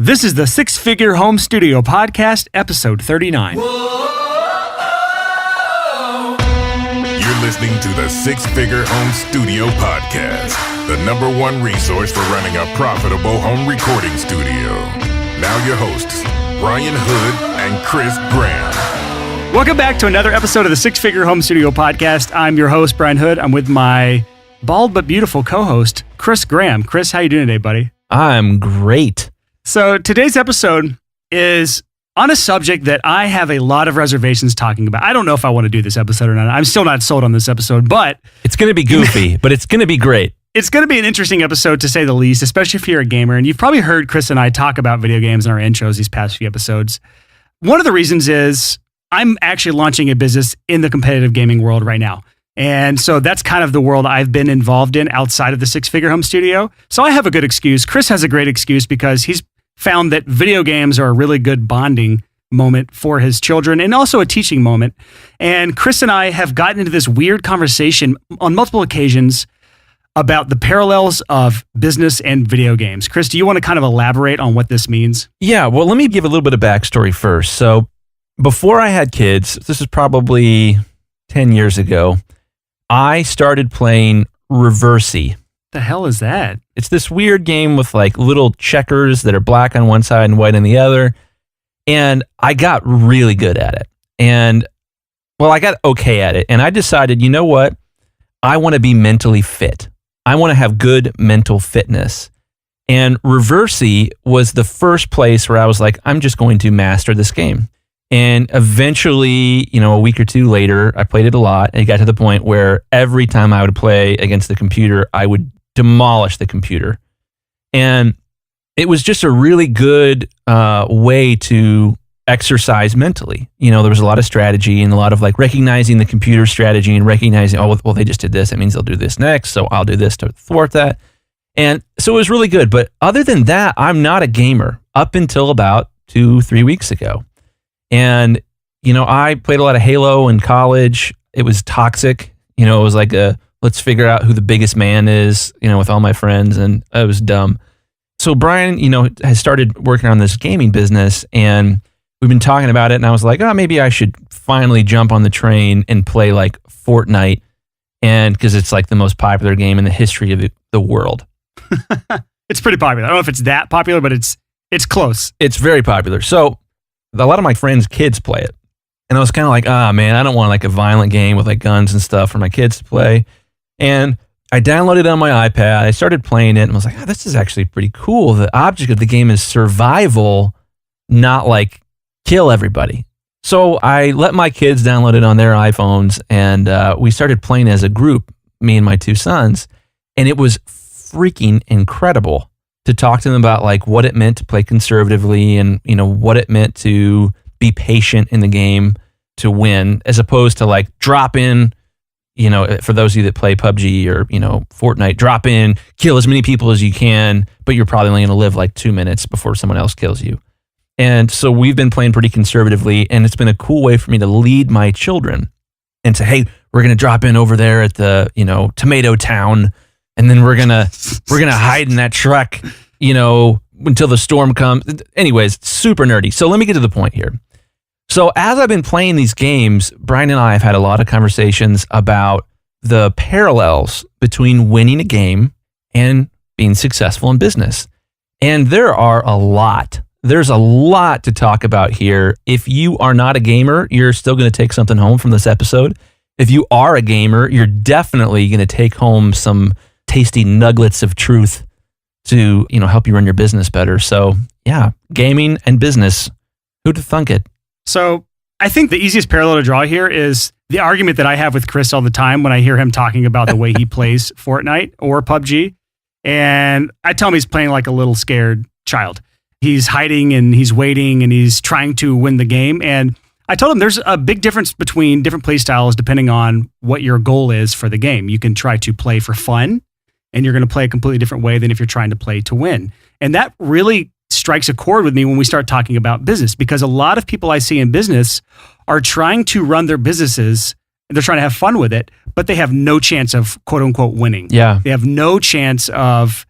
This is the Six Figure Home Studio Podcast, episode 39. You're listening to the Six Figure Home Studio Podcast, the #1 resource for running a profitable home recording studio. Now your hosts, Brian Hood and Chris Graham. Welcome back to another episode of the Six Figure Home Studio Podcast. I'm your host, Brian Hood. I'm with my bald but beautiful co-host, Chris Graham. Chris, how you doing today, buddy? I'm great. So today's episode is on a subject that I have a lot of reservations talking about. I don't know if I want to do this episode or not. I'm still not sold on this episode, but it's going to be goofy, but it's going to be great. It's going to be an interesting episode to say the least, especially if you're a gamer. And you've probably heard Chris and I talk about video games in our intros these past few episodes. One of the reasons is I'm actually launching a business in the competitive gaming world right now. And so that's kind of the world I've been involved in outside of the Six Figure Home Studio. So I have a good excuse. Chris has a great excuse because he's found that video games are a really good bonding moment for his children and also a teaching moment. And Chris and I have gotten into this weird conversation on multiple occasions about the parallels of business and video games. Chris, do you want to kind of elaborate on what this means? Yeah, well, let me give a little bit of backstory first. So before I had kids, this is probably 10 years ago, I started playing Reversey. The hell is that? It's this weird game with like little checkers that are black on one side and white on the other. And I got really good at it. And well, I got okay at it. And I decided, you know what? I want to be mentally fit. I want to have good mental fitness. And Reversey was the first place where I was like, I'm just going to master this game. And eventually, a week or two later, I played it a lot. And it got to the point where every time I would play against the computer, I would demolish the computer. And it was just a really good way to exercise mentally. There was a lot of strategy and a lot of like recognizing the computer strategy and recognizing, oh, well, they just did this. That means they'll do this next. So I'll do this to thwart that. And so it was really good. But other than that, I'm not a gamer up until about 2-3 weeks ago. And, I played a lot of Halo in college. It was toxic. It was like let's figure out who the biggest man is, with all my friends. And it was dumb. So Brian, has started working on this gaming business and we've been talking about it. And I was like, maybe I should finally jump on the train and play like Fortnite. And because it's like the most popular game in the history of the world. It's pretty popular. I don't know if it's that popular, but it's close. It's very popular. So a lot of my friends' kids play it. And I was kind of like, man, I don't want like a violent game with like guns and stuff for my kids to play. And I downloaded it on my iPad. I started playing it and was like, this is actually pretty cool. The object of the game is survival, not like kill everybody. So I let my kids download it on their iPhones and we started playing as a group, me and my two sons. And it was freaking incredible to talk to them about like what it meant to play conservatively and, what it meant to be patient in the game to win, as opposed to like drop in, for those of you that play PUBG or, Fortnite, drop in, kill as many people as you can, but you're probably only going to live like 2 minutes before someone else kills you. And so we've been playing pretty conservatively and it's been a cool way for me to lead my children and say, hey, we're going to drop in over there at the, Tomato Town. And then we're gonna hide in that truck, until the storm comes. Anyways, super nerdy. So let me get to the point here. So as I've been playing these games, Brian and I have had a lot of conversations about the parallels between winning a game and being successful in business. And there are a lot. There's a lot to talk about here. If you are not a gamer, you're still going to take something home from this episode. If you are a gamer, you're definitely going to take home some tasty nuggets of truth to, help you run your business better. So yeah, gaming and business, who'd thunk it? So I think the easiest parallel to draw here is the argument that I have with Chris all the time when I hear him talking about the way he plays Fortnite or PUBG. And I tell him he's playing like a little scared child. He's hiding and he's waiting and he's trying to win the game. And I told him there's a big difference between different play styles depending on what your goal is for the game. You can try to play for fun, and you're going to play a completely different way than if you're trying to play to win. And that really strikes a chord with me when we start talking about business, because a lot of people I see in business are trying to run their businesses and they're trying to have fun with it, but they have no chance of quote unquote winning. Yeah. They have no chance of,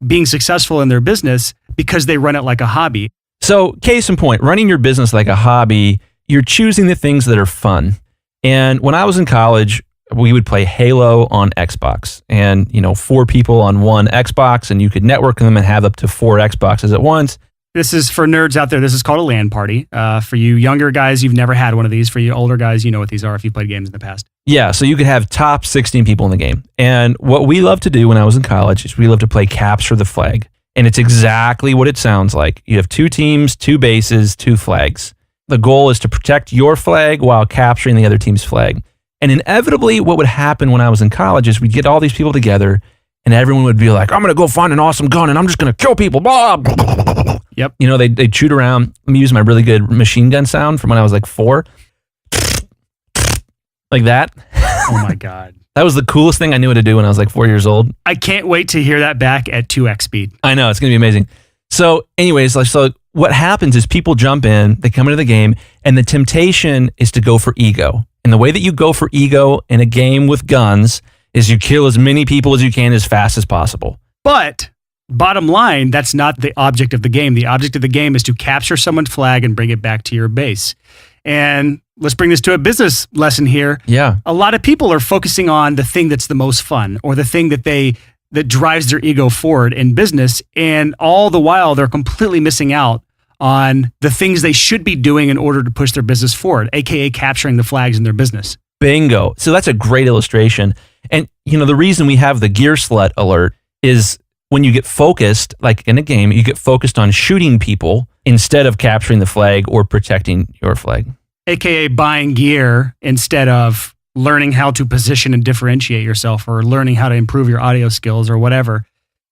being successful in their business because they run it like a hobby. So, case in point, running your business like a hobby, you're choosing the things that are fun. And when I was in college, we would play Halo on Xbox, and 4 people on one Xbox, and you could network them and have up to 4 Xboxes at once. This is for nerds out there. This is called a LAN party. For you younger guys, you've never had one of these. For you older guys, you know what these are if you played games in the past. Yeah, so you could have top 16 people in the game. And what we loved to do when I was in college is we loved to play Capture the Flag. And it's exactly what it sounds like. You have 2 teams, 2 bases, 2 flags. The goal is to protect your flag while capturing the other team's flag. And inevitably, what would happen when I was in college is we'd get all these people together, and everyone would be like, I'm going to go find an awesome gun, and I'm just going to kill people. Blah. Yep. They'd shoot around. Let me use my really good machine gun sound from when I was like 4. Like that. Oh, my God. That was the coolest thing I knew how to do when I was like 4 years old. I can't wait to hear that back at 2x speed. I know, it's going to be amazing. So anyways, so what happens is people jump in, they come into the game, and the temptation is to go for ego. And the way that you go for ego in a game with guns is you kill as many people as you can as fast as possible. But bottom line, that's not the object of the game. The object of the game is to capture someone's flag and bring it back to your base. And let's bring this to a business lesson here. Yeah. A lot of people are focusing on the thing that's the most fun, or the thing that drives their ego forward in business. And all the while, they're completely missing out on the things they should be doing in order to push their business forward, aka capturing the flags in their business. Bingo. So that's a great illustration. And the reason we have the gear slut alert is when you get focused, like in a game, you get focused on shooting people instead of capturing the flag or protecting your flag. AKA buying gear instead of learning how to position and differentiate yourself, or learning how to improve your audio skills or whatever.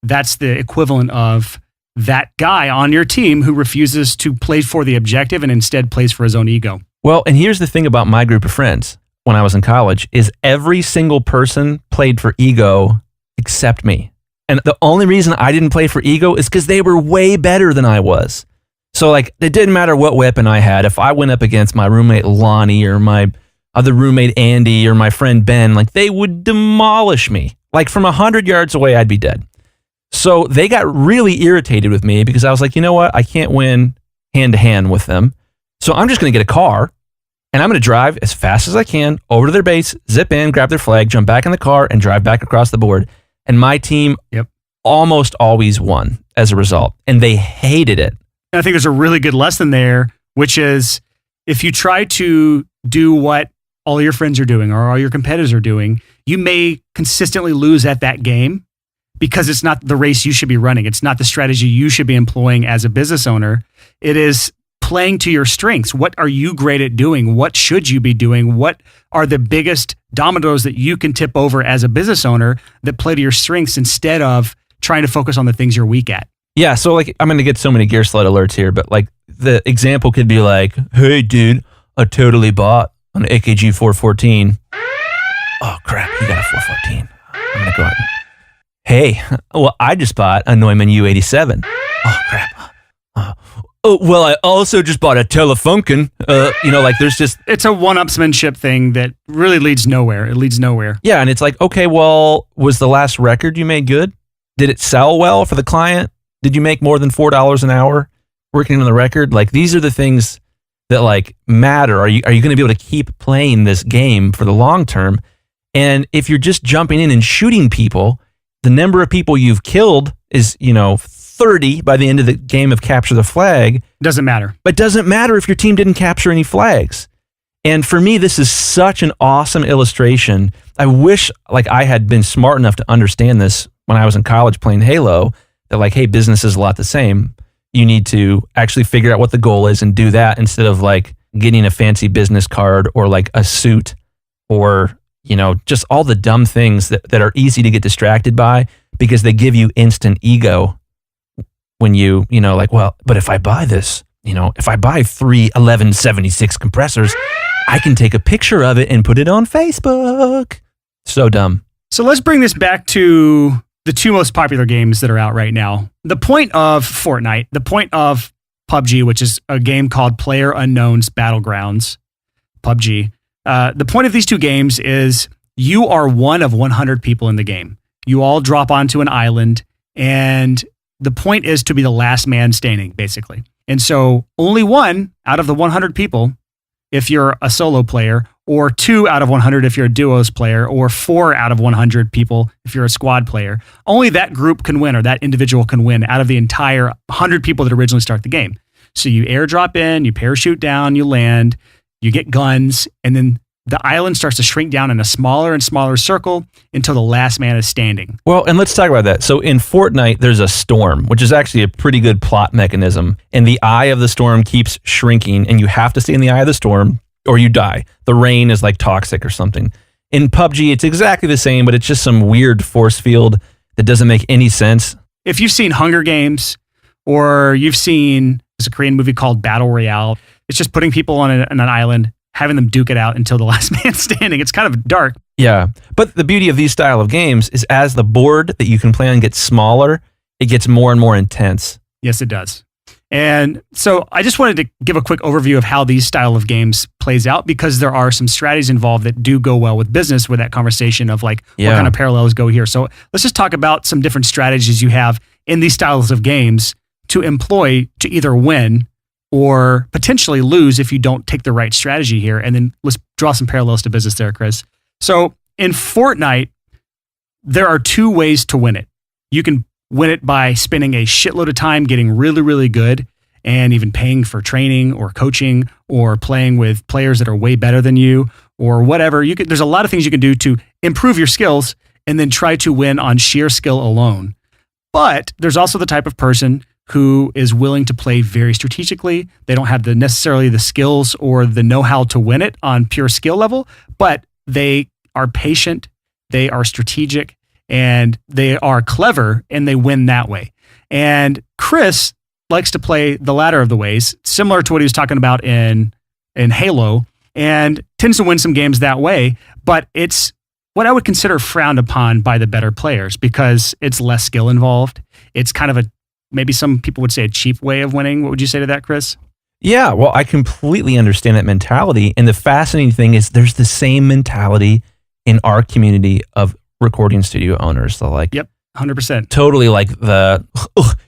That's the equivalent of that guy on your team who refuses to play for the objective and instead plays for his own ego. Well, and here's the thing about my group of friends when I was in college is every single person played for ego except me. And the only reason I didn't play for ego is because they were way better than I was. So like, it didn't matter what weapon I had. If I went up against my roommate Lonnie or my other roommate Andy or my friend Ben, like they would demolish me. Like from 100 yards away, I'd be dead. So they got really irritated with me because I was like, you know what? I can't win hand to hand with them. So I'm just going to get a car and I'm going to drive as fast as I can over to their base, zip in, grab their flag, jump back in the car and drive back across the board. And my team almost always won as a result. And they hated it. And I think there's a really good lesson there, which is if you try to do what all your friends are doing or all your competitors are doing, you may consistently lose at that game because it's not the race you should be running. It's not the strategy you should be employing as a business owner. It is playing to your strengths. What are you great at doing? What should you be doing? What are the biggest dominoes that you can tip over as a business owner that play to your strengths instead of trying to focus on the things you're weak at? Yeah, so like I'm going to get so many gear slut alerts here, but like the example could be like, hey dude, I totally bought an AKG 414. Oh crap, you got a 414. I'm going to go out. Hey, well, I just bought a Neumann U87. Oh crap. Oh, well, I also just bought a Telefunken. Like there's just... It's a one-upsmanship thing that really leads nowhere. It leads nowhere. Yeah, and it's like, okay, well, was the last record you made good? Did it sell well for the client? Did you make more than $4 an hour working on the record? Like these are the things that like matter. Are you going to be able to keep playing this game for the long term? And if you're just jumping in and shooting people, the number of people you've killed is, 30 by the end of the game of Capture the Flag. Doesn't matter. But doesn't matter if your team didn't capture any flags. And for me, this is such an awesome illustration. I wish like I had been smart enough to understand this when I was in college playing Halo, that like, hey, business is a lot the same. You need to actually figure out what the goal is and do that instead of like getting a fancy business card or like a suit or, just all the dumb things that are easy to get distracted by because they give you instant ego when but if I buy this, if I buy 3 1176 compressors, I can take a picture of it and put it on Facebook. So dumb. So let's bring this back to the 2 most popular games that are out right now. The point of Fortnite, the point of PUBG, which is a game called PlayerUnknown's Battlegrounds, PUBG. The point of these 2 games is you are one of 100 people in the game. You all drop onto an island And the point is to be the last man standing, basically. And so only one out of the 100 people, if you're a solo player, or 2 out of 100 if you're a duos player, or 4 out of 100 people if you're a squad player, only that group can win, or that individual can win out of the entire 100 people that originally start the game. So you airdrop in, you parachute down, you land, you get guns, and then the island starts to shrink down in a smaller and smaller circle until the last man is standing. Well, and let's talk about that. So in Fortnite, there's a storm, which is actually a pretty good plot mechanism. And the eye of the storm keeps shrinking, and you have to stay in the eye of the storm or you die. The rain is like toxic or something. In PUBG, it's exactly the same, but it's just some weird force field that doesn't make any sense. If you've seen Hunger Games, or you've seen, there's a Korean movie called Battle Royale, it's just putting people on an island, having them duke it out until the last man standing. It's kind of dark. Yeah, but the beauty of these style of games is as the board that you can play on gets smaller, it gets more and more intense. Yes, it does. And so I just wanted to give a quick overview of how these style of games plays out, because there are some strategies involved that do go well with business, with that conversation of like, what kind of parallels go here. So let's just talk about some different strategies you have in these styles of games to employ to either win or potentially lose if you don't take the right strategy here. And then let's draw some parallels to business there, Chris. So in Fortnite, there are 2 ways to win it. You can win it by spending a shitload of time getting really, really good and even paying for training or coaching or playing with players that are way better than you or whatever. There's a lot of things you can do to improve your skills and then try to win on sheer skill alone. But there's also the type of person who is willing to play very strategically. They don't have necessarily the skills or the know-how to win it on pure skill level, but they are patient, they are strategic, and they are clever, and they win that way. And Chris likes to play the latter of the ways, similar to what he was talking about in Halo, and tends to win some games that way, but it's what I would consider frowned upon by the better players because it's less skill involved. It's kind of maybe some people would say a cheap way of winning. What would you say to that, Chris? Yeah, well, I completely understand that mentality. And the fascinating thing is there's the same mentality in our community of recording studio owners. They're like, yep, 100%. Totally like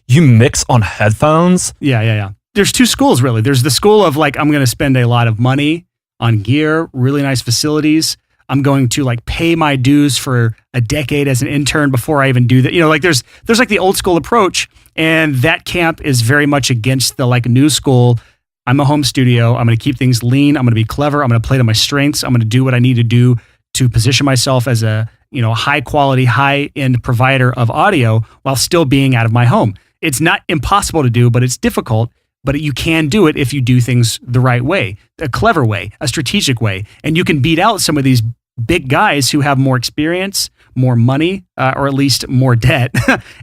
you mix on headphones? Yeah. There's 2 schools, really. There's the school of like, I'm going to spend a lot of money on gear, really nice facilities. I'm going to like pay my dues for a decade as an intern before I even do that. You know, like there's like the old school approach, and that camp is very much against the like new school. I'm a home studio. I'm going to keep things lean. I'm going to be clever. I'm going to play to my strengths. I'm going to do what I need to do to position myself as a, high quality, high end provider of audio while still being out of my home. It's not impossible to do, but it's difficult. But you can do it if you do things the right way, a clever way, a strategic way. And you can beat out some of these big guys who have more experience, more money, or at least more debt,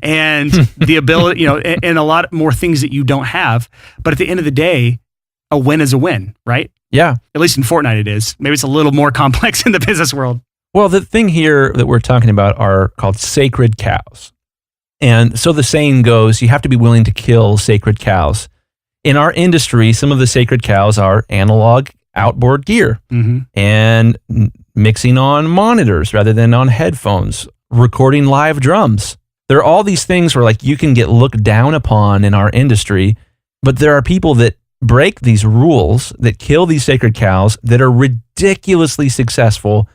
and the ability, and a lot more things that you don't have. But at the end of the day, a win is a win, right? Yeah. At least in Fortnite it is. Maybe it's a little more complex in the business world. Well, the thing here that we're talking about are called sacred cows. And so the saying goes, you have to be willing to kill sacred cows. In our industry, some of the sacred cows are analog outboard gear and mixing on monitors rather than on headphones, recording live drums. There are all these things where like you can get looked down upon in our industry, but there are people that break these rules, that kill these sacred cows, that are ridiculously successful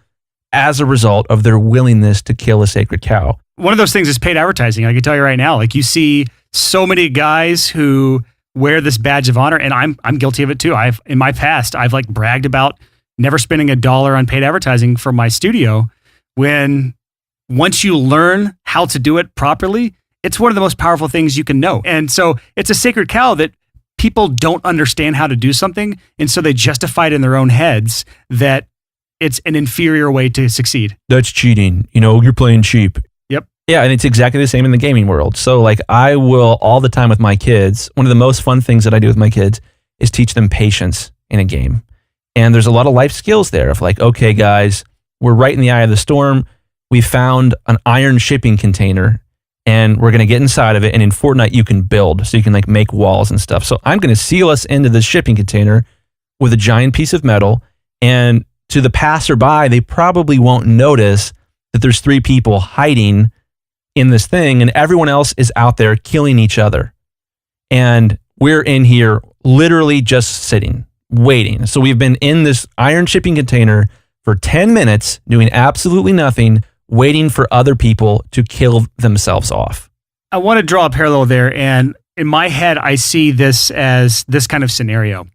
as a result of their willingness to kill a sacred cow. One of those things is paid advertising. I can tell you right now, like you see so many guys who wear this badge of honor, and I'm guilty of it too. In my past, I've like bragged about never spending $1 on paid advertising for my studio, when once you learn how to do it properly, it's one of the most powerful things you can know. And so it's a sacred cow that people don't understand how to do something, and so they justify it in their own heads that it's an inferior way to succeed. That's cheating. You're playing cheap. Yep. Yeah, and it's exactly the same in the gaming world. So like I will all the time with my kids, one of the most fun things that I do with my kids is teach them patience in a game. And there's a lot of life skills there of like, okay, guys, we're right in the eye of the storm. We found an iron shipping container and we're going to get inside of it. And in Fortnite, you can build, so you can like make walls and stuff. So I'm going to seal us into this shipping container with a giant piece of metal. And to the passerby, they probably won't notice that there's 3 people hiding in this thing, and everyone else is out there killing each other. And we're in here literally just sitting, waiting. So we've been in this iron shipping container for 10 minutes, doing absolutely nothing, waiting for other people to kill themselves off. I want to draw a parallel there. And in my head, I see this as this kind of scenario.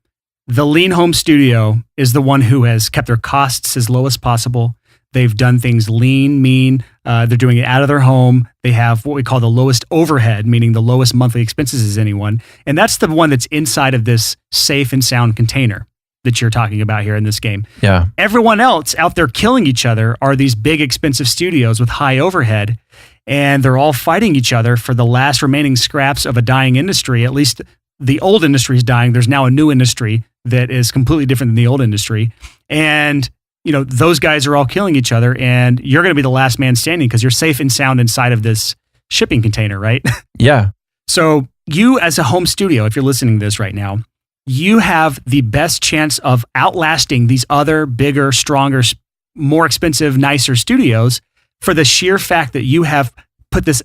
The lean home studio is the one who has kept their costs as low as possible. They've done things lean, mean. They're doing it out of their home. They have what we call the lowest overhead, meaning the lowest monthly expenses as anyone. And that's the one that's inside of this safe and sound container that you're talking about here in this game. Yeah. Everyone else out there killing each other are these big, expensive studios with high overhead. And they're all fighting each other for the last remaining scraps of a dying industry. At least the old industry is dying. There's now a new industry that is completely different than the old industry. And those guys are all killing each other, and you're going to be the last man standing because you're safe and sound inside of this shipping container, right? Yeah. So you as a home studio, if you're listening to this right now, you have the best chance of outlasting these other bigger, stronger, more expensive, nicer studios for the sheer fact that you have put this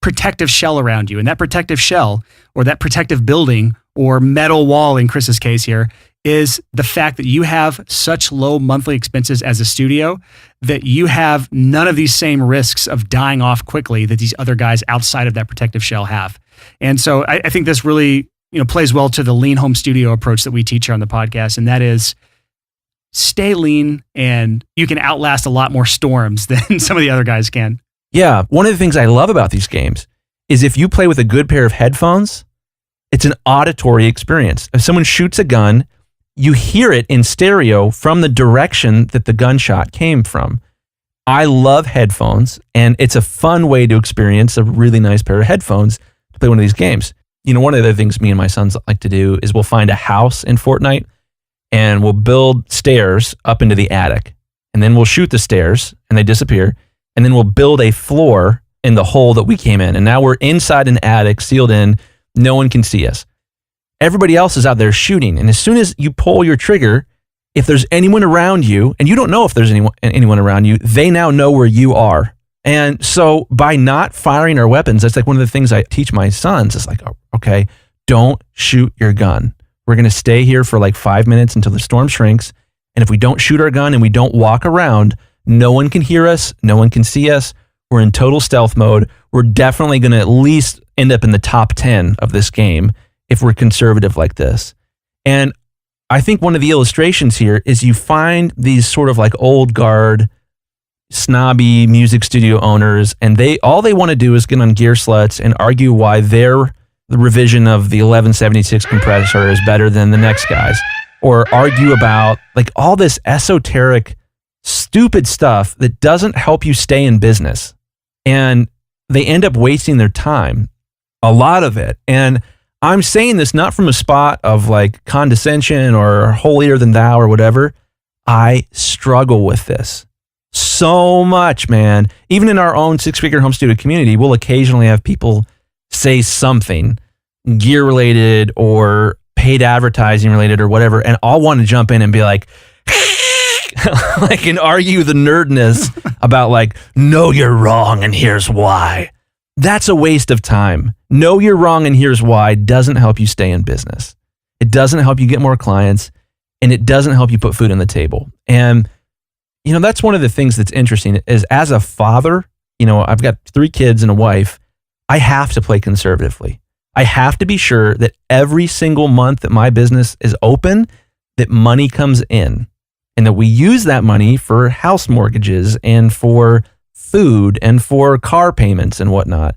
protective shell around you. And that protective shell, or that protective building, or metal wall in Chris's case here, is the fact that you have such low monthly expenses as a studio that you have none of these same risks of dying off quickly that these other guys outside of that protective shell have. And so I think this really plays well to the lean home studio approach that we teach here on the podcast. And that is stay lean, and you can outlast a lot more storms than some of the other guys can. Yeah. One of the things I love about these games is if you play with a good pair of headphones, it's an auditory experience. If someone shoots a gun, you hear it in stereo from the direction that the gunshot came from. I love headphones, and it's a fun way to experience a really nice pair of headphones to play one of these games. One of the other things me and my sons like to do is we'll find a house in Fortnite, and we'll build stairs up into the attic. And then we'll shoot the stairs, and they disappear. And then we'll build a floor in the hole that we came in. And now we're inside an attic, sealed in. No one can see us. Everybody else is out there shooting. And as soon as you pull your trigger, if there's anyone around you, and you don't know if there's anyone around you, they now know where you are. And so by not firing our weapons, that's like one of the things I teach my sons. It's like, okay, don't shoot your gun. We're going to stay here for like 5 minutes until the storm shrinks. And if we don't shoot our gun and we don't walk around, no one can hear us. No one can see us. We're in total stealth mode. We're definitely going to at least end up in the top 10 of this game if we're conservative like this. And I think one of the illustrations here is you find these sort of like old guard, snobby music studio owners, and all they want to do is get on gear sluts and argue why the revision of the 1176 compressor is better than the next guy's, or argue about like all this esoteric, stupid stuff that doesn't help you stay in business. And they end up wasting their time, a lot of it. And I'm saying this not from a spot of like condescension or holier than thou or whatever. I struggle with this so much, man. Even in our own six-figure home studio community, we'll occasionally have people say something gear related or paid advertising related or whatever, and I'll want to jump in and be like, like, and argue the nerdness about like, no, you're wrong and here's why. That's a waste of time. No, you're wrong and here's why doesn't help you stay in business. It doesn't help you get more clients, and it doesn't help you put food on the table. And that's one of the things that's interesting is as a father, I've got 3 kids and a wife. I have to play conservatively. I have to be sure that every single month that my business is open, that money comes in, and that we use that money for house mortgages and for food and for car payments and whatnot.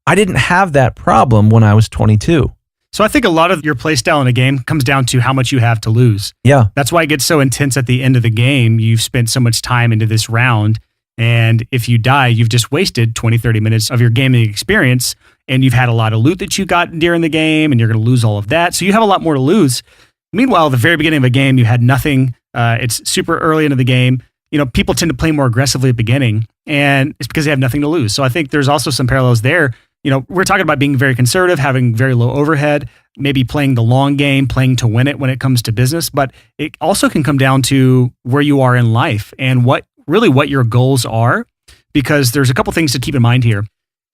I didn't have that problem when I was 22. So I think a lot of your play style in a game comes down to how much you have to lose. Yeah. That's why it gets so intense at the end of the game. You've spent so much time into this round, and if you die, you've just wasted 20, 30 minutes of your gaming experience, and you've had a lot of loot that you got during the game, and you're going to lose all of that. So you have a lot more to lose. Meanwhile, at the very beginning of a game, you had nothing. It's super early into the game. People tend to play more aggressively at the beginning, and it's because they have nothing to lose. So I think there's also some parallels there. We're talking about being very conservative, having very low overhead, maybe playing the long game, playing to win it when it comes to business. But it also can come down to where you are in life and what your goals are, because there's a couple things to keep in mind here.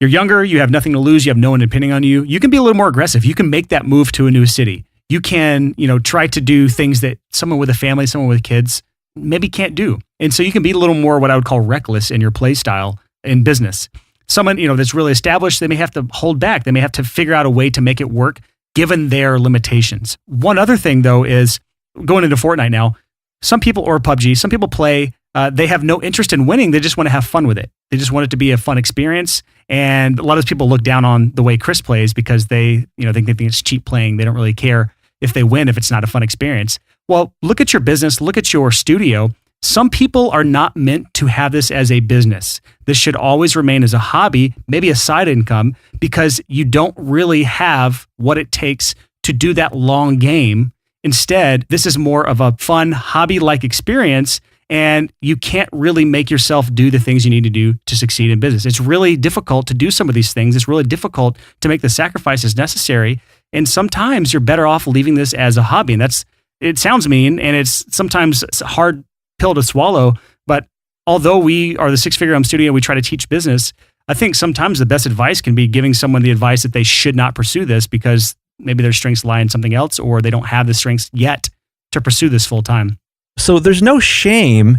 you're younger, you have nothing to lose, you have no one depending on you, you can be a little more aggressive. You can make that move to a new city. You can, try to do things that someone with a family, someone with kids maybe can't do. And so you can be a little more what I would call reckless in your play style in business. Someone, that's really established, they may have to hold back. They may have to figure out a way to make it work given their limitations. One other thing though is going into Fortnite now, some people, or PUBG, some people play, they have no interest in winning. They just want to have fun with it. They just want it to be a fun experience. And a lot of people look down on the way Chris plays because they think it's cheap playing. They don't really care if they win, if it's not a fun experience. Well, look at your business, look at your studio. Some people are not meant to have this as a business. This should always remain as a hobby, maybe a side income, because you don't really have what it takes to do that long game. Instead, this is more of a fun hobby-like experience, and you can't really make yourself do the things you need to do to succeed in business. It's really difficult to do some of these things. It's really difficult to make the sacrifices necessary. And sometimes you're better off leaving this as a hobby. And it sounds mean, and it's sometimes a hard pill to swallow. But although we are the Six Figure Home Studio, we try to teach business. I think sometimes the best advice can be giving someone the advice that they should not pursue this because maybe their strengths lie in something else, or they don't have the strengths yet to pursue this full time. So there's no shame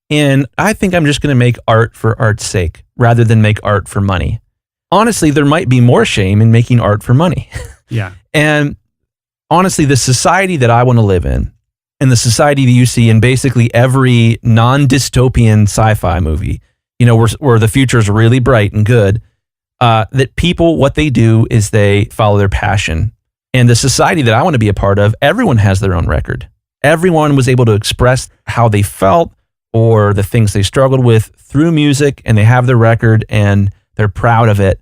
in, I think I'm just going to make art for art's sake rather than make art for money. Honestly, there might be more shame in making art for money. Yeah. And honestly, the society that I want to live in, and the society that you see in basically every non-dystopian sci-fi movie, where the future is really bright and good, that people, what they do is they follow their passion. And the society that I want to be a part of, everyone has their own record. Everyone was able to express how they felt or the things they struggled with through music, and they have their record and they're proud of it,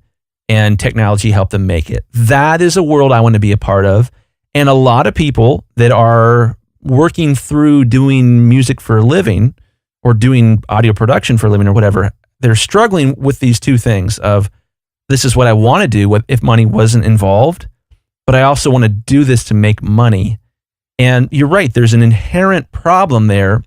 and technology helped them make it. That is a world I want to be a part of. And a lot of people that are working through doing music for a living or doing audio production for a living or whatever, they're struggling with these two things of, this is what I want to do if money wasn't involved, but I also want to do this to make money. And you're right, there's an inherent problem there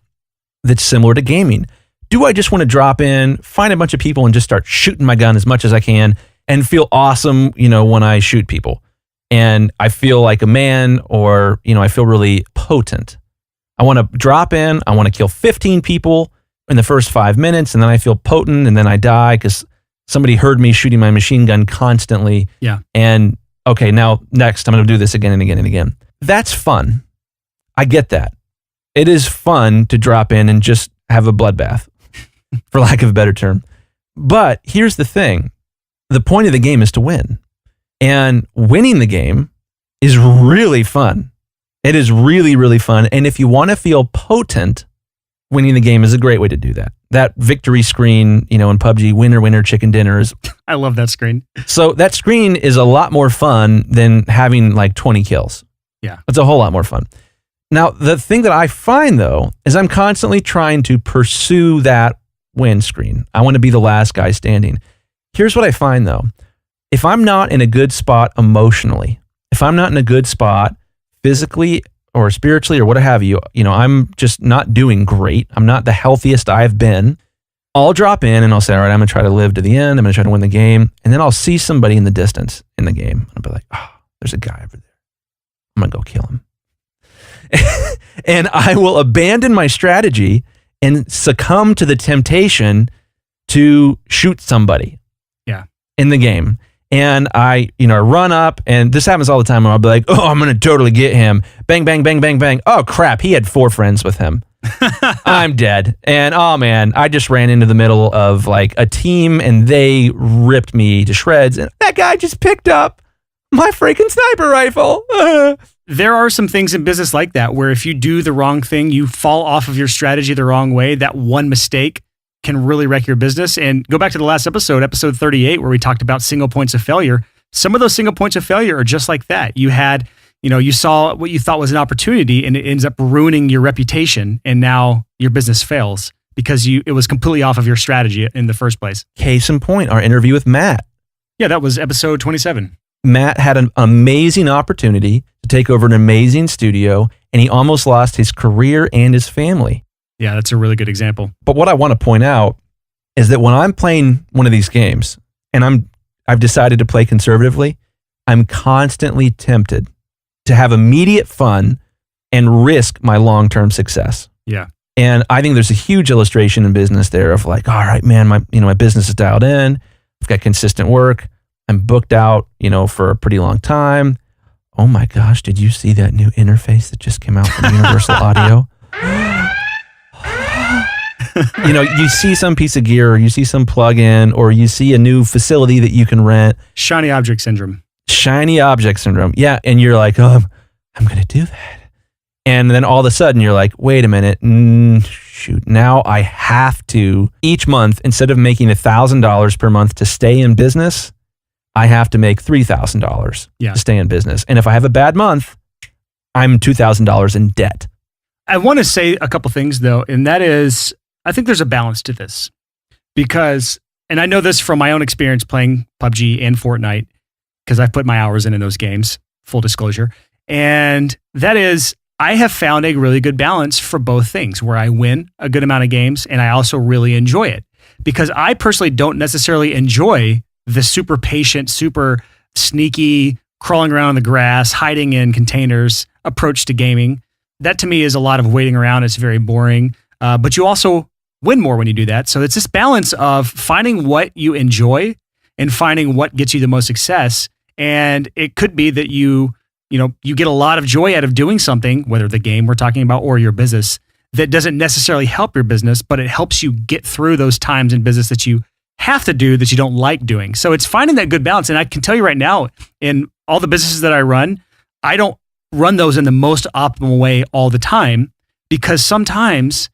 that's similar to gaming. Do I just want to drop in, find a bunch of people and just start shooting my gun as much as I can and feel awesome, when I shoot people? And I feel like a man, or, I feel really potent. I want to drop in, I want to kill 15 people in the first 5 minutes, and then I feel potent, and then I die because somebody heard me shooting my machine gun constantly. Yeah. And okay, now next I'm going to do this again and again and again. That's fun. I get that. It is fun to drop in and just have a bloodbath, for lack of a better term. But here's the thing. The point of the game is to win. And winning the game is really fun. It is really, really fun. And if you want to feel potent, winning the game is a great way to do that. That victory screen, in PUBG, winner, winner, chicken dinners. I love that screen. So that screen is a lot more fun than having like 20 kills. Yeah. It's a whole lot more fun. Now, the thing that I find, though, is I'm constantly trying to pursue that win screen. I want to be the last guy standing. Here's what I find, though. If I'm not in a good spot emotionally, if I'm not in a good spot physically or spiritually or what have you, I'm just not doing great. I'm not the healthiest I've been. I'll drop in and I'll say, all right, I'm going to try to live to the end. I'm going to try to win the game. And then I'll see somebody in the distance in the game. I'll be like, oh, there's a guy over there. I'm going to go kill him. And I will abandon my strategy and succumb to the temptation to shoot somebody in the game. And I run up, and this happens all the time, and I'll be like, oh, I'm going to totally get him. Bang, bang, bang, bang, bang. Oh, crap. He had 4 friends with him. I'm dead. And oh, man, I just ran into the middle of like a team, and they ripped me to shreds. And that guy just picked up my freaking sniper rifle. There are some things in business like that, where if you do the wrong thing, you fall off of your strategy the wrong way. That one mistake can really wreck your business. And go back to the last episode 38, where we talked about single points of failure. Some of those single points of failure are just like that. You had, you saw what you thought was an opportunity, and it ends up ruining your reputation. And now your business fails because it was completely off of your strategy in the first place. Case in point, our interview with Matt. Yeah, that was episode 27. Matt had an amazing opportunity to take over an amazing studio, and he almost lost his career and his family. Yeah, that's a really good example. But what I want to point out is that when I'm playing one of these games and I'm I've decided to play conservatively. I'm constantly tempted to have immediate fun and risk my long-term success. Yeah. And I think there's a huge illustration in business there of like, all right, man, my business is dialed in. I've got consistent work. I'm booked out, for a pretty long time. Oh my gosh, did you see that new interface that just came out from Universal Audio? You see some piece of gear, or you see some plug-in, or you see a new facility that you can rent. Shiny object syndrome. Yeah. And you're like, oh, I'm going to do that. And then all of a sudden you're like, wait a minute. Shoot. Now I have to each month, instead of making $1,000 per month to stay in business, I have to make $3,000 to stay in business. And if I have a bad month, I'm $2,000 in debt. I want to say a couple things though, and that is, I think there's a balance to this because, and I know this from my own experience playing PUBG and Fortnite, because I've put my hours in those games, full disclosure. And that is, I have found a really good balance for both things where I win a good amount of games and I also really enjoy it, because I personally don't necessarily enjoy the super patient, super sneaky, crawling around in the grass, hiding in containers approach to gaming. That to me is a lot of waiting around. It's very boring, but you also win more when you do that. So it's this balance of finding what you enjoy and finding what gets you the most success. And it could be that you get a lot of joy out of doing something, whether the game we're talking about or your business, that doesn't necessarily help your business, but it helps you get through those times in business that you have to do that you don't like doing. So it's finding that good balance. And I can tell you right now, in all the businesses that I run, I don't run those in the most optimal way all the time, because sometimes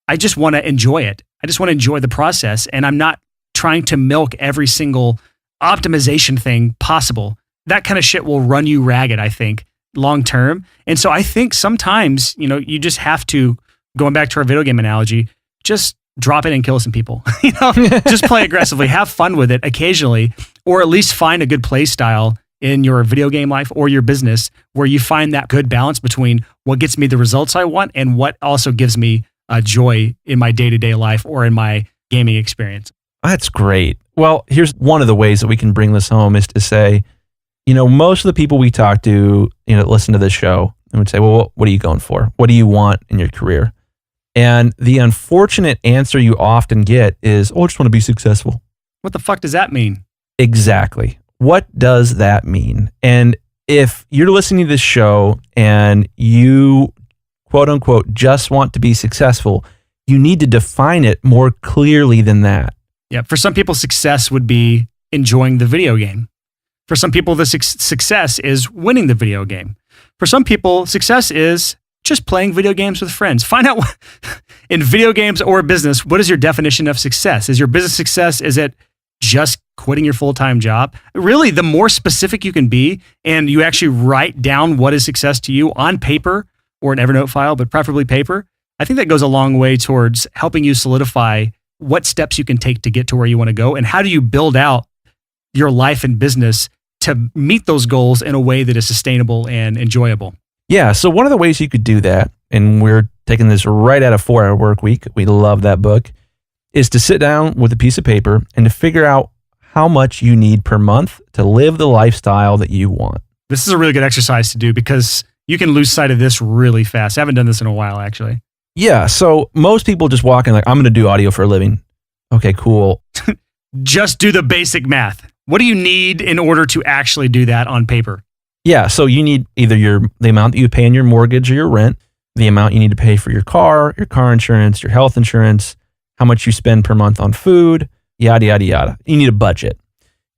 I just want to enjoy it. I just want to enjoy the process. And I'm not trying to milk every single optimization thing possible. That kind of shit will run you ragged, I think, long term. And so I think sometimes, you just have to, going back to our video game analogy, just drop it and kill some people. Just play aggressively, have fun with it occasionally, or at least find a good play style in your video game life or your business where you find that good balance between what gets me the results I want and what also gives me joy in my day-to-day life or in my gaming experience. That's great. Well, here's one of the ways that we can bring this home is to say, most of the people we talk to, listen to this show and would say, well, what are you going for? What do you want in your career? And the unfortunate answer you often get is, I just want to be successful. What the fuck does that mean? Exactly. What does that mean? And if you're listening to this show and you, quote unquote, just want to be successful, you need to define it more clearly than that. Yeah. For some people, success would be enjoying the video game. For some people, the success is winning the video game. For some people, success is just playing video games with friends. Find out in video games or business, what is your definition of success? Is your business success, is it just quitting your full-time job? Really, the more specific you can be and you actually write down what is success to you on paper or an Evernote file, but preferably paper, I think that goes a long way towards helping you solidify what steps you can take to get to where you want to go and how do you build out your life and business to meet those goals in a way that is sustainable and enjoyable. Yeah, so one of the ways you could do that, and we're taking this right out of 4 Hour Work Week, we love that book, is to sit down with a piece of paper and to figure out how much you need per month to live the lifestyle that you want. This is a really good exercise to do because you can lose sight of this really fast. I haven't done this in a while, actually. Yeah, so most people just walk in like, I'm going to do audio for a living. Okay, cool. Just do the basic math. What do you need in order to actually do that on paper? Yeah, so you need either the amount that you pay in your mortgage or your rent, the amount you need to pay for your car insurance, your health insurance, how much you spend per month on food, yada, yada, yada. You need a budget.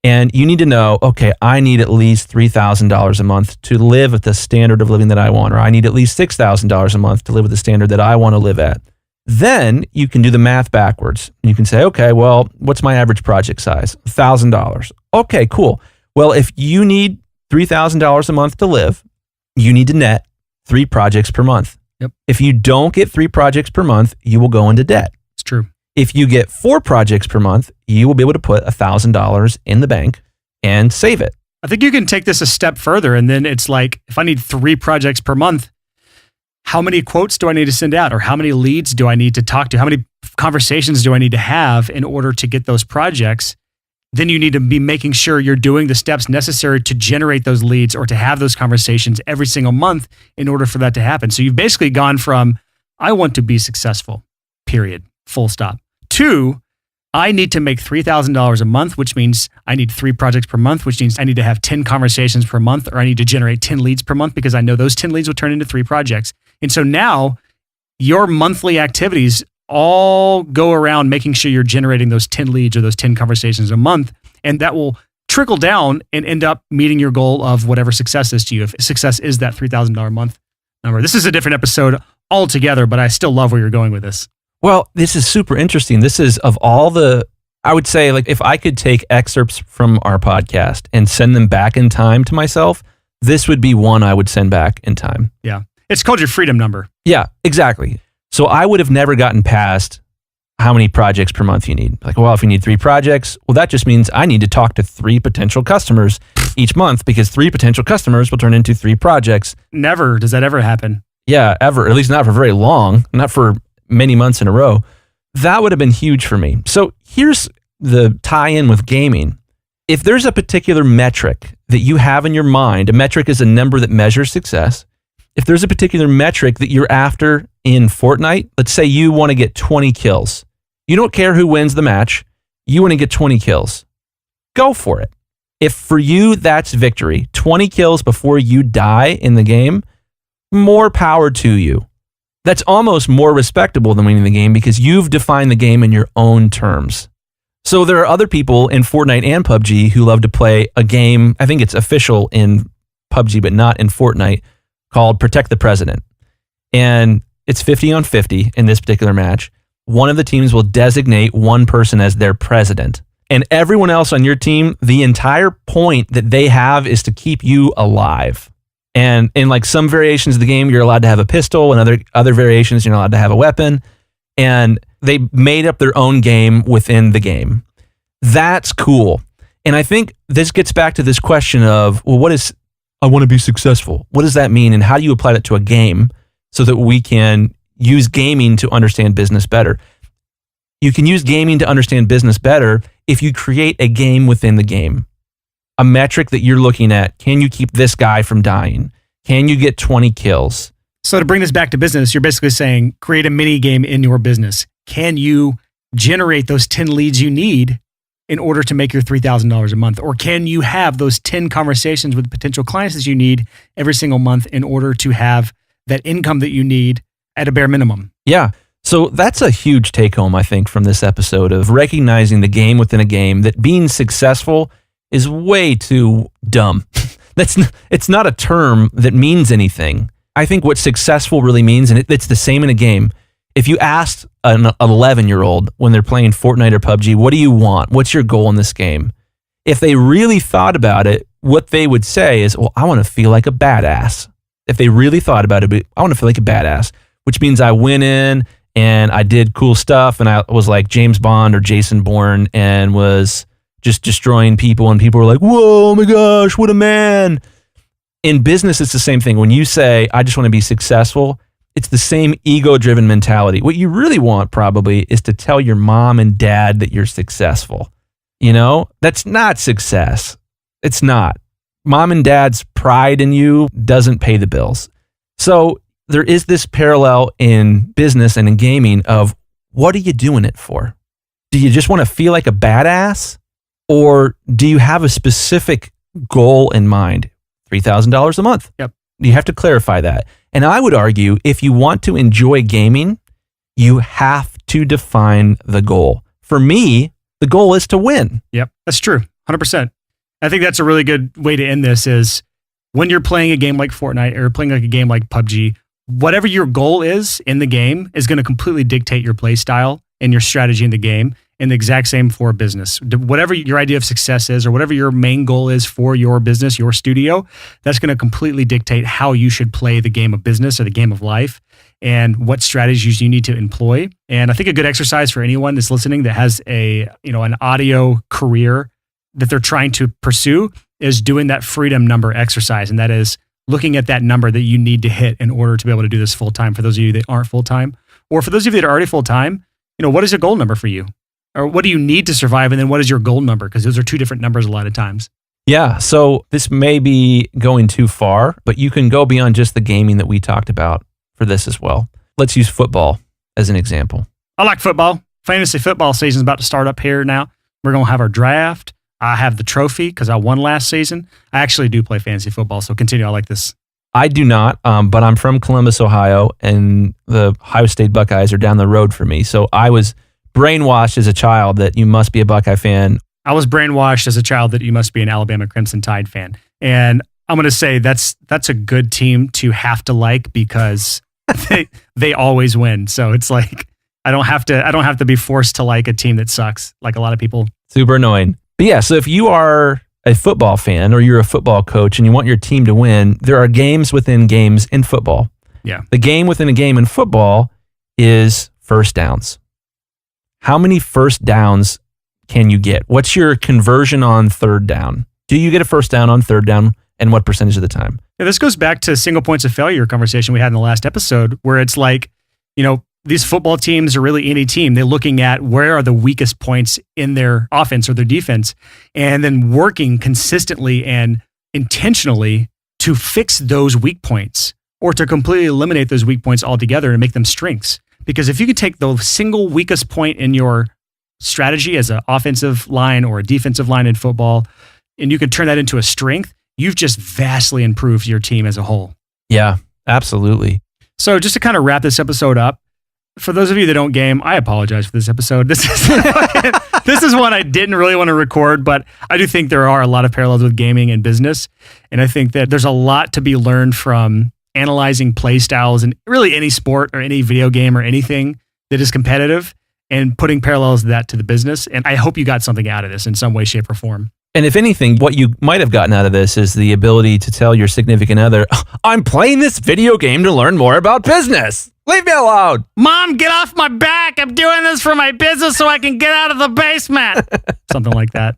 And you need to know, okay, I need at least $3,000 a month to live at the standard of living that I want, or I need at least $6,000 a month to live at the standard that I want to live at. Then you can do the math backwards. You can say, okay, well, what's my average project size? $1,000. Okay, cool. Well, if you need $3,000 a month to live, you need to net 3 projects per month. Yep. If you don't get 3 projects per month, you will go into debt. It's true. If you get 4 projects per month, you will be able to put $1,000 in the bank and save it. I think you can take this a step further. And then it's like, if I need 3 projects per month, how many quotes do I need to send out? Or how many leads do I need to talk to? How many conversations do I need to have in order to get those projects? then you need to be making sure you're doing the steps necessary to generate those leads or to have those conversations every single month in order for that to happen. So you've basically gone from, I want to be successful, period, full stop, to I need to make $3,000 a month, which means I need 3 projects per month, which means I need to have 10 conversations per month, or I need to generate 10 leads per month because I know those 10 leads will turn into 3 projects. And so now your monthly activities all go around making sure you're generating those 10 leads or those 10 conversations a month. And that will trickle down and end up meeting your goal of whatever success is to you. If success is that $3,000 a month number. This is a different episode altogether, but I still love where you're going with this. Well, this is super interesting. This is of all the, I would say, like if I could take excerpts from our podcast and send them back in time to myself, this would be one I would send back in time. Yeah. It's called your freedom number. Yeah, exactly. So I would have never gotten past how many projects per month you need. Like, well, if you need 3 projects, well, that just means I need to talk to 3 potential customers each month because 3 potential customers will turn into 3 projects. Never does that ever happen. Yeah, ever. At least not for very long, not for many months in a row. That would have been huge for me. So here's the tie-in with gaming. If there's a particular metric that you have in your mind, a metric is a number that measures success. If there's a particular metric that you're after in Fortnite, let's say you want to get 20 kills. You don't care who wins the match. You want to get 20 kills. Go for it. If for you that's victory, 20 kills before you die in the game, more power to you. That's almost more respectable than winning the game because you've defined the game in your own terms. So there are other people in Fortnite and PUBG who love to play a game, I think it's official in PUBG but not in Fortnite, called Protect the President. And it's 50 on 50 in this particular match. One of the teams will designate one person as their president. And everyone else on your team, the entire point that they have is to keep you alive. And in like some variations of the game, you're allowed to have a pistol, and other variations, you're not allowed to have a weapon. And they made up their own game within the game. That's cool. And I think this gets back to this question of, well, I want to be successful. What does that mean? And how do you apply that to a game so that we can use gaming to understand business better? You can use gaming to understand business better if you create a game within the game. A metric that you're looking at, can you keep this guy from dying? Can you get 20 kills? So to bring this back to business, you're basically saying create a mini game in your business. Can you generate those 10 leads you need in order to make your $3,000 a month? Or can you have those 10 conversations with potential clients that you need every single month in order to have that income that you need at a bare minimum? Yeah. So that's a huge take home, I think, from this episode of recognizing the game within a game, that being successful is way too dumb. It's not a term that means anything. I think what successful really means, and it's the same in a game. If you asked an 11-year-old when they're playing Fortnite or PUBG, what do you want? What's your goal in this game? If they really thought about it, what they would say is, well, I want to feel like a badass. If they really thought about it, I want to feel like a badass, which means I went in and I did cool stuff and I was like James Bond or Jason Bourne and was just destroying people, and people were like, whoa, oh my gosh, what a man. In business, it's the same thing. When you say, I just want to be successful, it's the same ego-driven mentality. What you really want probably is to tell your mom and dad that you're successful. You know, that's not success. It's not. Mom and dad's pride in you doesn't pay the bills. So there is this parallel in business and in gaming of, what are you doing it for? Do you just want to feel like a badass? Or do you have a specific goal in mind? $3,000 a month. Yep. You have to clarify that. And I would argue, if you want to enjoy gaming, you have to define the goal. For me, the goal is to win. Yep, that's true. 100%. I think that's a really good way to end this is when you're playing a game like Fortnite or playing like a game like PUBG, whatever your goal is in the game is going to completely dictate your play style and your strategy in the game. And the exact same for business. Whatever your idea of success is, or whatever your main goal is for your business, your studio, that's going to completely dictate how you should play the game of business or the game of life and what strategies you need to employ. And I think a good exercise for anyone that's listening that has an audio career that they're trying to pursue is doing that freedom number exercise. And that is looking at that number that you need to hit in order to be able to do this full time. For those of you that aren't full time, or for those of you that are already full time, what is a goal number for you? Or what do you need to survive? And then what is your goal number? Because those are two different numbers a lot of times. Yeah, so this may be going too far, but you can go beyond just the gaming that we talked about for this as well. Let's use football as an example. I like football. Fantasy football season is about to start up here now. We're going to have our draft. I have the trophy because I won last season. I actually do play fantasy football, so continue. I like this. I do not, but I'm from Columbus, Ohio, and the Ohio State Buckeyes are down the road for me. So I was brainwashed as a child that you must be a Buckeye fan. I was brainwashed as a child that you must be an Alabama Crimson Tide fan. And I'm going to say that's a good team to have to like because they always win. So it's like I don't have to be forced to like a team that sucks like a lot of people. Super annoying. But yeah, so if you are a football fan or you're a football coach and you want your team to win, there are games within games in football. Yeah. The game within a game in football is first downs. How many first downs can you get? What's your conversion on third down? Do you get a first down on third down, and what percentage of the time? Yeah, this goes back to single points of failure conversation we had in the last episode, where it's like, these football teams are really any team. They're looking at where are the weakest points in their offense or their defense, and then working consistently and intentionally to fix those weak points or to completely eliminate those weak points altogether and make them strengths. Because if you could take the single weakest point in your strategy as an offensive line or a defensive line in football, and you could turn that into a strength, you've just vastly improved your team as a whole. Yeah, absolutely. So just to kind of wrap this episode up, for those of you that don't game, I apologize for this episode. This is one I didn't really want to record, but I do think there are a lot of parallels with gaming and business. And I think that there's a lot to be learned from analyzing play styles in really any sport or any video game or anything that is competitive and putting parallels to that to the business. And I hope you got something out of this in some way, shape, or form. And if anything, what you might have gotten out of this is the ability to tell your significant other, I'm playing this video game to learn more about business. Leave me alone. Mom, get off my back. I'm doing this for my business so I can get out of the basement. Something like that.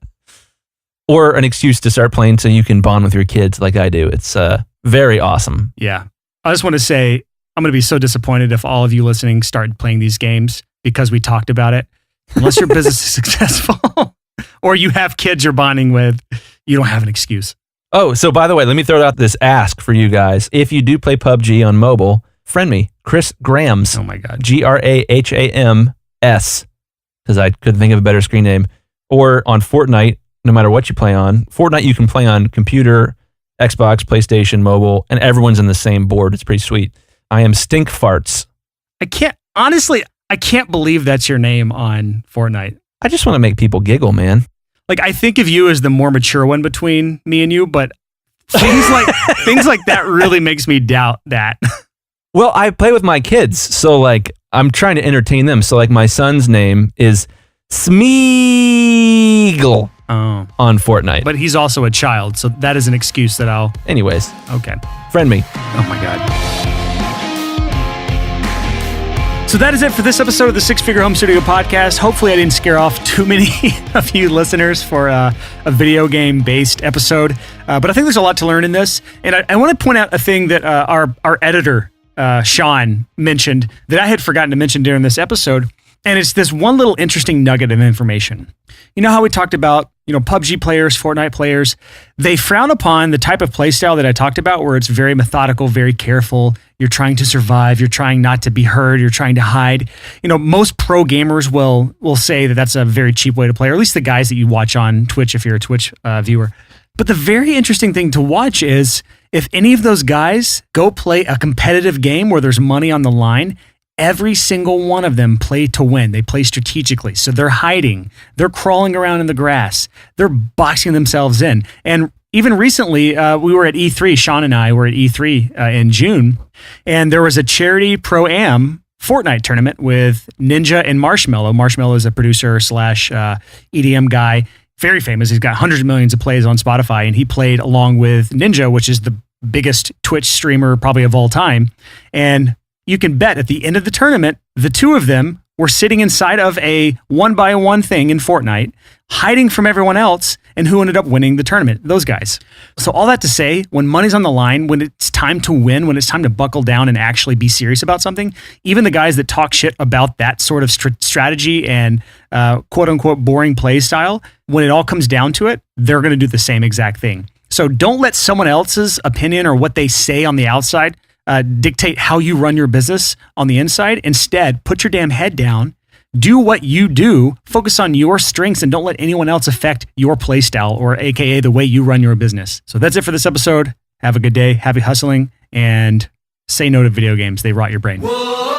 Or an excuse to start playing so you can bond with your kids like I do. It's very awesome. Yeah. I just want to say, I'm going to be so disappointed if all of you listening start playing these games because we talked about it. Unless your business is successful or you have kids you're bonding with, you don't have an excuse. Oh, so by the way, let me throw out this ask for you guys. If you do play PUBG on mobile, friend me, Chris Grahams. Oh my God. Grahams, because I couldn't think of a better screen name. Or on Fortnite, no matter what you play on. Fortnite you can play on computer, Xbox, PlayStation, mobile, and everyone's in the same board. It's pretty sweet. I am Stink Farts. I can't believe that's your name on Fortnite. I just want to make people giggle, man. Like, I think of you as the more mature one between me and you, but things like that really makes me doubt that. Well, I play with my kids, so like I'm trying to entertain them. So like my son's name is Smeagol on Fortnite. But he's also a child, so that is an excuse that I'll... Anyways. Okay. Friend me. Oh my God. So that is it for this episode of the Six Figure Home Studio Podcast. Hopefully I didn't scare off too many of you listeners for a video game-based episode. But I think there's a lot to learn in this. And I want to point out a thing that our editor, Sean, mentioned that I had forgotten to mention during this episode. And it's this one little interesting nugget of information. You know how we talked about, PUBG players, Fortnite players, they frown upon the type of play style that I talked about where it's very methodical, very careful. You're trying to survive. You're trying not to be heard. You're trying to hide. Most pro gamers will say that that's a very cheap way to play, or at least the guys that you watch on Twitch if you're a Twitch viewer. But the very interesting thing to watch is if any of those guys go play a competitive game where there's money on the line, every single one of them play to win. They play strategically. So they're hiding. They're crawling around in the grass. They're boxing themselves in. And even recently, we were at E3. Sean and I were at E3 in June. And there was a charity Pro-Am Fortnite tournament with Ninja and Marshmello. Marshmello is a producer / EDM guy. Very famous. He's got hundreds of millions of plays on Spotify. And he played along with Ninja, which is the biggest Twitch streamer probably of all time. And you can bet at the end of the tournament, the two of them were sitting inside of a 1x1 thing in Fortnite hiding from everyone else, and who ended up winning the tournament? Those guys. So all that to say, when money's on the line, when it's time to win, when it's time to buckle down and actually be serious about something, even the guys that talk shit about that sort of strategy and quote unquote boring play style, when it all comes down to it, they're going to do the same exact thing. So don't let someone else's opinion or what they say on the outside dictate how you run your business on the inside. Instead, put your damn head down, do what you do, focus on your strengths, and don't let anyone else affect your play style, or AKA the way you run your business. So that's it for this episode. Have a good day, happy hustling, and say no to video games. They rot your brain. Whoa.